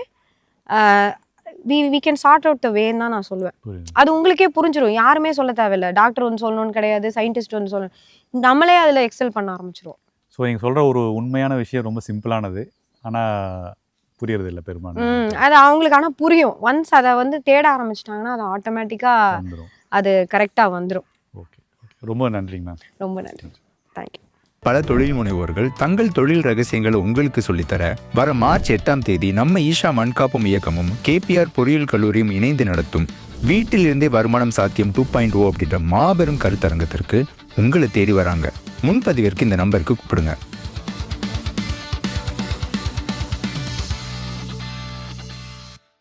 we can sort out the வேன்னு தான் நான் சொல்லுவேன். அது உங்களுக்கே புரிஞ்சிடும். யாருமே சொல்ல தேவையில்லை. டாக்டர் வந்து சொல்லணும்னு கிடையாது, சயின்டிஸ்ட் வந்து சொல்லணும். நம்மளே அதில் எக்ஸல் பண்ண ஆரம்பிச்சிருவோம். ஸோ நீங்கள் சொல்கிற ஒரு உண்மையான விஷயம் ரொம்ப சிம்பிளானது, ஆனால் புரியறது இல்லை பெரும்பாலும். அது அவங்களுக்கு ஆனால் புரியும். ஒன்ஸ் அதை வந்து தேட ஆரம்பிச்சிட்டாங்கன்னா அது ஆட்டோமேட்டிக்காக வந்துடும், அது கரெக்டாக வந்துடும். ஓகே, ரொம்ப நன்றிங்க மேம். ரொம்ப நன்றி, தேங்க்யூ. பல தொழில் முனைவோர்கள் தங்கள் தொழில் ரகசியங்களை உங்களுக்கு சொல்லித்தர வர மார்ச் 8ஆம் தேதி நம்ம ஈஷா மண்காப்பும் இயக்கமும் KPR பொறியியல் கல்லூரியும் இணைந்து நடத்தும் வீட்டில் இருந்தே வருமானம் சாத்தியம் 2.0 அப்படின்ற மாபெரும் கருத்தரங்கத்திற்கு உங்களை தேடி வராங்க. முன்பதிவிற்கு இந்த நம்பருக்கு கூப்பிடுங்க.